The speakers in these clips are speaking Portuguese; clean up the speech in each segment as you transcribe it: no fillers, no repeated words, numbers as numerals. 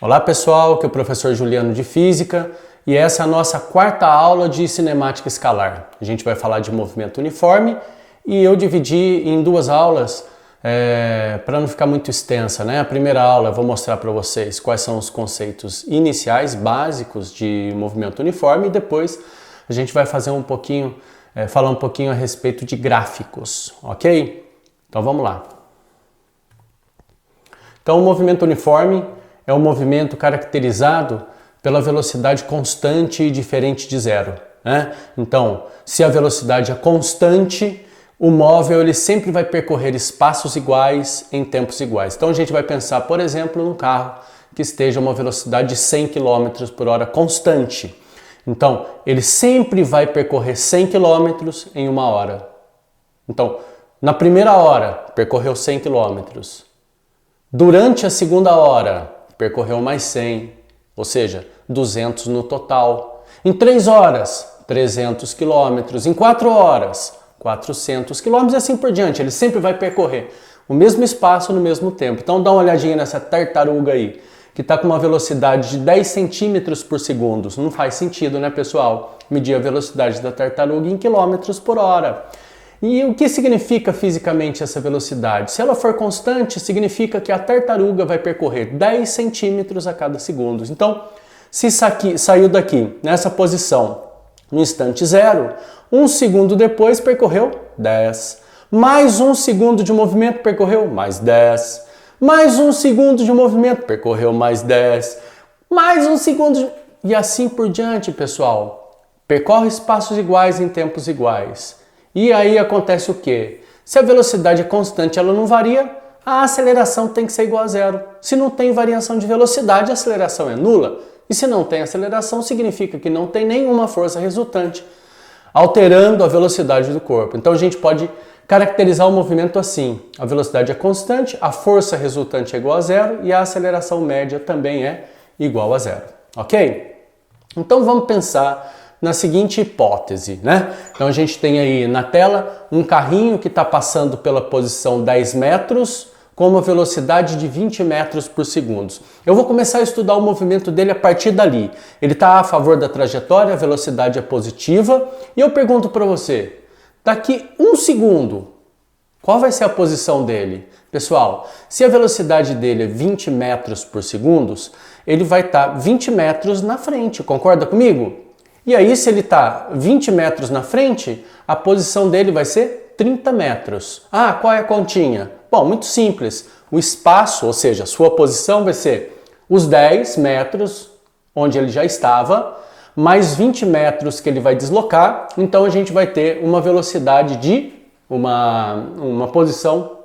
Olá pessoal, aqui é o professor Juliano de Física e essa é a nossa quarta aula de cinemática escalar. A gente vai falar de movimento uniforme e eu dividi em duas aulas para não ficar muito extensa, né? A primeira aula eu vou mostrar para vocês quais são os conceitos iniciais, básicos de movimento uniforme e depois a gente vai fazer falar um pouquinho a respeito de gráficos, ok? Então vamos lá. Então o movimento uniforme é um movimento caracterizado pela velocidade constante e diferente de zero, né? Então, se a velocidade é constante, o móvel ele sempre vai percorrer espaços iguais em tempos iguais. Então a gente vai pensar, por exemplo, num carro que esteja a uma velocidade de 100 km por hora constante. Então, ele sempre vai percorrer 100 km em uma hora. Então, na primeira hora, percorreu 100 km. Durante a segunda hora, percorreu mais 100, ou seja, 200 no total. Em 3 horas, 300 km. Em 4 horas, 400 km e assim por diante. Ele sempre vai percorrer o mesmo espaço no mesmo tempo. Então dá uma olhadinha nessa tartaruga aí, que está com uma velocidade de 10 centímetros por segundo. Não faz sentido, né, pessoal? Medir a velocidade da tartaruga em quilômetros por hora. E o que significa fisicamente essa velocidade? Se ela for constante, significa que a tartaruga vai percorrer 10 centímetros a cada segundo. Então, se saiu daqui, nessa posição, no instante zero, 1 segundo depois percorreu 10. Mais 1 segundo de movimento percorreu mais 10. Mais 1 segundo de movimento percorreu mais 10. Mais 1 segundo e assim por diante, pessoal. Percorre espaços iguais em tempos iguais. E aí acontece o quê? Se a velocidade é constante, ela não varia, a aceleração tem que ser igual a zero. Se não tem variação de velocidade, a aceleração é nula. E se não tem aceleração, significa que não tem nenhuma força resultante, alterando a velocidade do corpo. Então a gente pode caracterizar o movimento assim. A velocidade é constante, a força resultante é igual a zero e a aceleração média também é igual a zero. Ok? Então vamos pensar na seguinte hipótese, né? Então a gente tem aí na tela um carrinho que está passando pela posição 10 metros com uma velocidade de 20 metros por segundo. Eu vou começar a estudar o movimento dele a partir dali. Ele está a favor da trajetória, a velocidade é positiva e eu pergunto para você, daqui 1 segundo, qual vai ser a posição dele? Pessoal, se a velocidade dele é 20 metros por segundo, ele vai estar 20 metros na frente, concorda comigo? E aí, se ele está 20 metros na frente, a posição dele vai ser 30 metros. Ah, qual é a continha? Bom, muito simples. O espaço, ou seja, a sua posição vai ser os 10 metros onde ele já estava, mais 20 metros que ele vai deslocar. Então, a gente vai ter uma velocidade de uma posição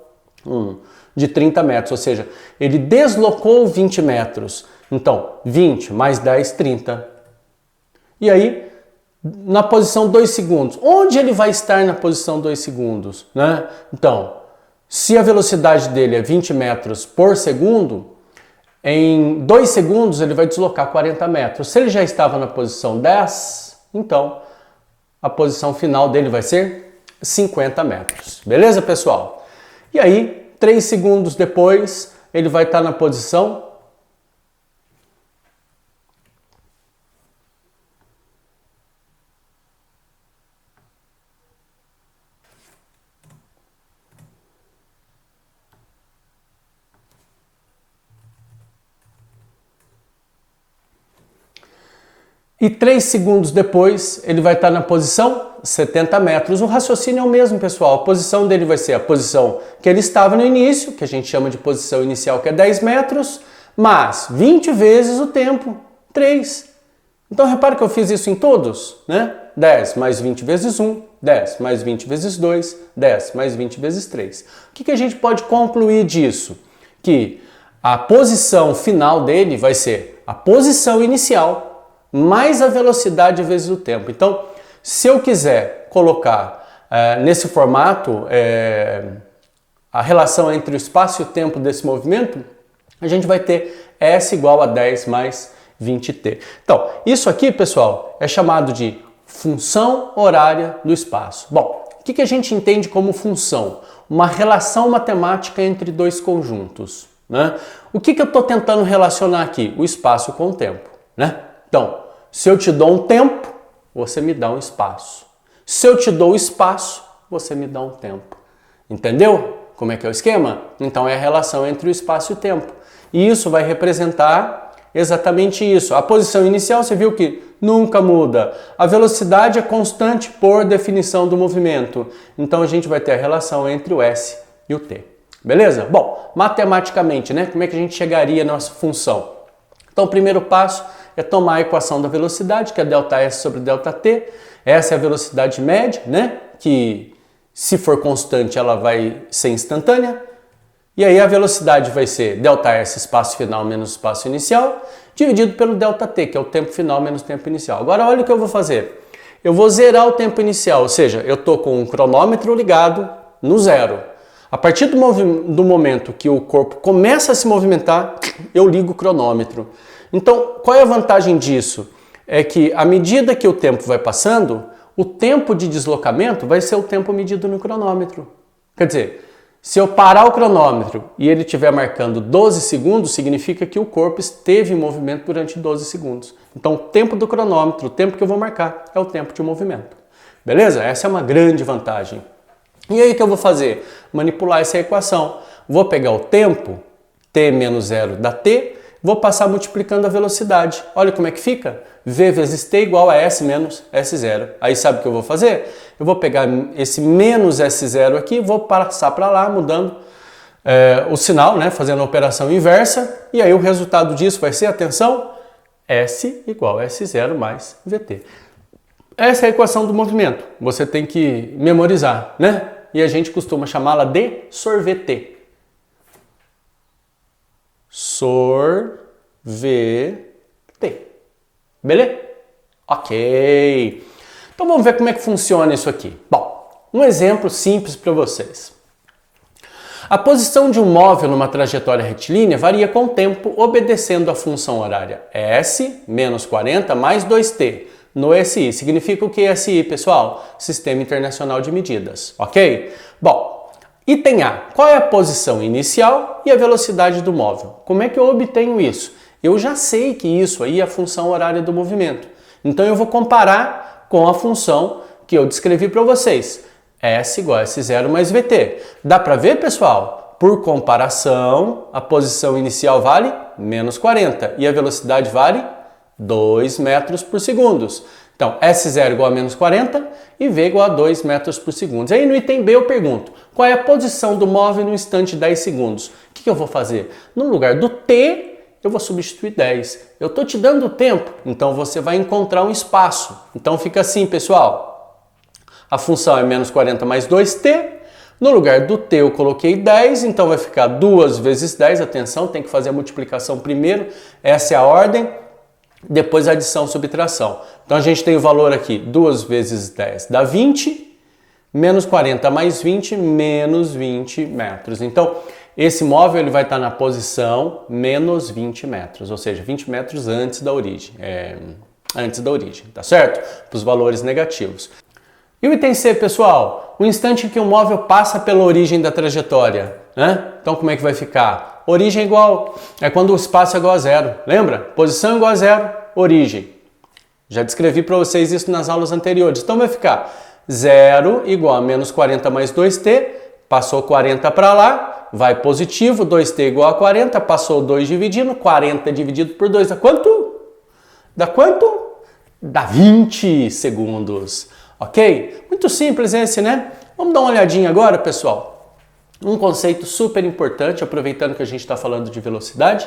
de 30 metros. Ou seja, ele deslocou 20 metros. Então, 20 mais 10, 30. E aí, na posição 2 segundos, onde ele vai estar na posição 2 segundos? Né? Então, se a velocidade dele é 20 metros por segundo, em 2 segundos ele vai deslocar 40 metros. Se ele já estava na posição 10, então a posição final dele vai ser 50 metros. Beleza, pessoal? E aí, 3 segundos depois, ele vai estar na posição e 3 segundos depois, ele vai estar na posição 70 metros. O raciocínio é o mesmo, pessoal. A posição dele vai ser a posição que ele estava no início, que a gente chama de posição inicial, que é 10 metros, mas 20 vezes o tempo, 3. Então, repare que eu fiz isso em todos, né? 10 mais 20 vezes 1, 10 mais 20 vezes 2, 10 mais 20 vezes 3. O que a gente pode concluir disso? Que a posição final dele vai ser a posição inicial mais a velocidade vezes o tempo. Então, se eu quiser colocar nesse formato a relação entre o espaço e o tempo desse movimento, a gente vai ter S igual a 10 mais 20t. Então, isso aqui, pessoal, é chamado de função horária do espaço. Bom, o que a gente entende como função? Uma relação matemática entre dois conjuntos. né? O que eu estou tentando relacionar aqui? O espaço com o tempo, né? Então, se eu te dou um tempo, você me dá um espaço. Se eu te dou o espaço, você me dá um tempo. Entendeu como é que é o esquema? Então é a relação entre o espaço e o tempo. E isso vai representar exatamente isso. A posição inicial, você viu que nunca muda. A velocidade é constante por definição do movimento. Então a gente vai ter a relação entre o S e o T. Beleza? Bom, matematicamente, né? Como é que a gente chegaria à nossa função? Então o primeiro passo é tomar a equação da velocidade, que é ΔS sobre ΔT. Essa é a velocidade média, né? Que se for constante ela vai ser instantânea. E aí a velocidade vai ser ΔS espaço final menos espaço inicial, dividido pelo ΔT, que é o tempo final menos tempo inicial. Agora olha o que eu vou fazer. Eu vou zerar o tempo inicial, ou seja, eu estou com o cronômetro ligado no zero. A partir do momento que o corpo começa a se movimentar, eu ligo o cronômetro. Então, qual é a vantagem disso? É que à medida que o tempo vai passando, o tempo de deslocamento vai ser o tempo medido no cronômetro. Quer dizer, se eu parar o cronômetro e ele estiver marcando 12 segundos, significa que o corpo esteve em movimento durante 12 segundos. Então, o tempo do cronômetro, o tempo que eu vou marcar, é o tempo de movimento. Beleza? Essa é uma grande vantagem. E aí o que eu vou fazer? Manipular essa equação. Vou pegar o tempo, t menos 0 da t, vou passar multiplicando a velocidade. Olha como é que fica. V vezes t igual a S menos S0. Aí sabe o que eu vou fazer? Eu vou pegar esse menos S0 aqui, vou passar para lá, mudando o sinal, né? Fazendo a operação inversa. E aí o resultado disso vai ser, atenção, S igual a S0 mais VT. Essa é a equação do movimento. Você tem que memorizar, né? E a gente costuma chamá-la de sorvete. Sorvete. Beleza? Ok. Então vamos ver como é que funciona isso aqui. Bom, um exemplo simples para vocês. A posição de um móvel numa trajetória retilínea varia com o tempo, obedecendo a função horária S menos 40 mais 2t. No SI. Significa o que é SI, pessoal? Sistema Internacional de Medidas, ok? Bom, item A. Qual é a posição inicial e a velocidade do móvel? Como é que eu obtenho isso? Eu já sei que isso aí é a função horária do movimento. Então eu vou comparar com a função que eu descrevi para vocês. S igual a S0 mais VT. Dá para ver, pessoal? Por comparação, a posição inicial vale menos 40 e a velocidade vale 2 metros por segundo. Então, S0 igual a menos 40 e V igual a 2 metros por segundo. Aí no item B eu pergunto, qual é a posição do móvel no instante 10 segundos? O que eu vou fazer? No lugar do T, eu vou substituir 10. Eu estou te dando o tempo, então você vai encontrar um espaço. Então fica assim, pessoal. A função é menos 40 mais 2T. No lugar do T eu coloquei 10, então vai ficar 2 vezes 10. Atenção, tem que fazer a multiplicação primeiro. Essa é a ordem. Depois adição, subtração. Então a gente tem o valor aqui, 2 vezes 10 dá 20, menos 40 mais 20, menos 20 metros. Então esse móvel ele vai estar na posição menos 20 metros, ou seja, 20 metros antes da origem. Antes da origem, tá certo? Para os valores negativos. E o item C, pessoal? O instante em que o móvel passa pela origem da trajetória, né? Então como é que vai ficar? Origem igual, é quando o espaço é igual a zero, lembra? Posição igual a zero, origem. Já descrevi para vocês isso nas aulas anteriores. Então vai ficar 0 igual a menos 40 mais 2t, passou 40 para lá, vai positivo, 2t igual a 40, passou 2 dividindo, 40 dividido por 2 dá quanto? Dá quanto? Dá 20 segundos, ok? Muito simples esse, né? Vamos dar uma olhadinha agora, pessoal. Um conceito super importante, aproveitando que a gente está falando de velocidade,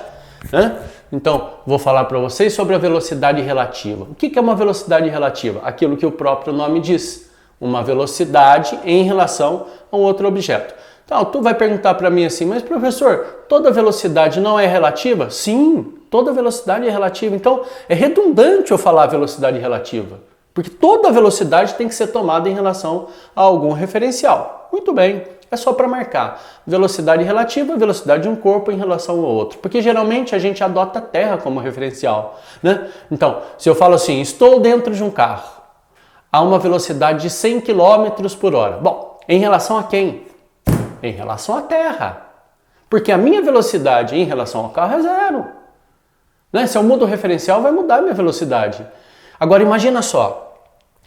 né? Então, vou falar para vocês sobre a velocidade relativa. O que é uma velocidade relativa? Aquilo que o próprio nome diz, uma velocidade em relação a um outro objeto. Então, tu vai perguntar para mim assim, mas professor, toda velocidade não é relativa? Sim, toda velocidade é relativa. Então, é redundante eu falar velocidade relativa, porque toda velocidade tem que ser tomada em relação a algum referencial. Muito bem. É só para marcar velocidade relativa, velocidade de um corpo em relação ao outro. Porque geralmente a gente adota a Terra como referencial, né? Então, se eu falo assim, estou dentro de um carro a uma velocidade de 100 km por hora. Bom, em relação a quem? Em relação à Terra. Porque a minha velocidade em relação ao carro é zero. Né? Se eu mudo o referencial, vai mudar a minha velocidade. Agora imagina só,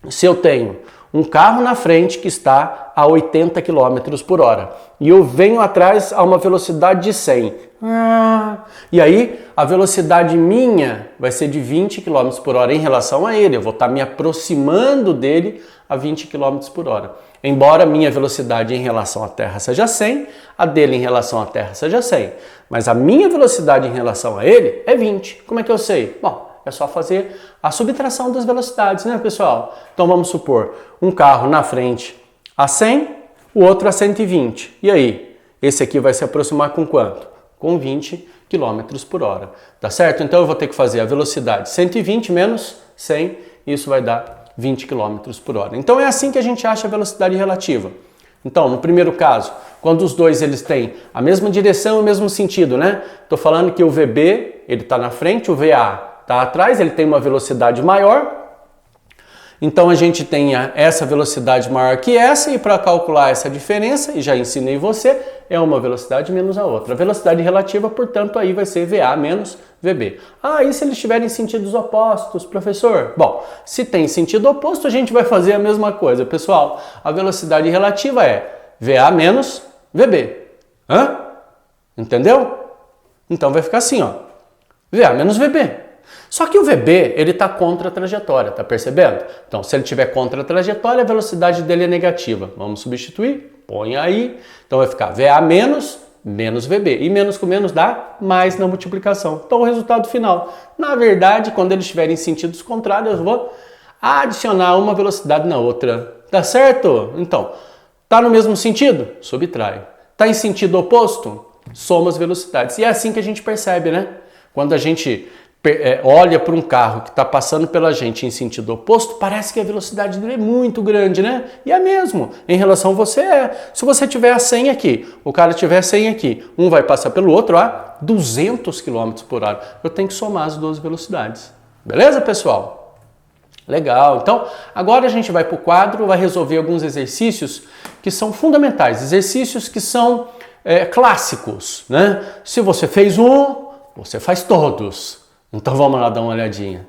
se eu tenho um carro na frente que está a 80 km por hora e eu venho atrás a uma velocidade de 100. E aí a velocidade minha vai ser de 20 km por hora em relação a ele. Eu vou estar me aproximando dele a 20 km por hora. Embora a minha velocidade em relação à Terra seja 100, a dele em relação à Terra seja 100. Mas a minha velocidade em relação a ele é 20. Como é que eu sei? Bom, é só fazer a subtração das velocidades, né, pessoal? Então vamos supor, um carro na frente a 100, o outro a 120. E aí? Esse aqui vai se aproximar com quanto? Com 20 km por hora. Tá certo? Então eu vou ter que fazer a velocidade 120 menos 100, e isso vai dar 20 km por hora. Então é assim que a gente acha a velocidade relativa. Então, no primeiro caso, quando os dois eles têm a mesma direção e o mesmo sentido, né? Estou falando que o VB ele está na frente, o VA está atrás, ele tem uma velocidade maior. Então a gente tem essa velocidade maior que essa, e para calcular essa diferença, e já ensinei você, é uma velocidade menos a outra. A velocidade relativa, portanto, aí vai ser VA menos VB. E se eles tiverem sentidos opostos, professor? Bom, se tem sentido oposto, a gente vai fazer a mesma coisa. Pessoal, a velocidade relativa é VA menos VB. Entendeu? Então vai ficar assim, ó. VA menos VB. Só que o VB, ele está contra a trajetória, tá percebendo? Então, se ele tiver contra a trajetória, a velocidade dele é negativa. Vamos substituir? Põe aí. Então vai ficar VA menos VB. E menos com menos dá mais na multiplicação. Então o resultado final. Na verdade, quando eles estiverem em sentidos contrários, eu vou adicionar uma velocidade na outra. Tá certo? Então, tá no mesmo sentido? Subtrai. Tá em sentido oposto? Soma as velocidades. E é assim que a gente percebe, né? Quando a gente olha para um carro que está passando pela gente em sentido oposto, parece que a velocidade dele é muito grande, né? E é mesmo. Em relação a você Se você tiver a 100 aqui, o cara tiver 100 aqui, um vai passar pelo outro a 200 km por hora. Eu tenho que somar as duas velocidades. Beleza, pessoal? Legal. Então, agora a gente vai para o quadro, vai resolver alguns exercícios que são fundamentais. Exercícios que são clássicos, né? Se você fez um, você faz todos. Então vamos lá dar uma olhadinha.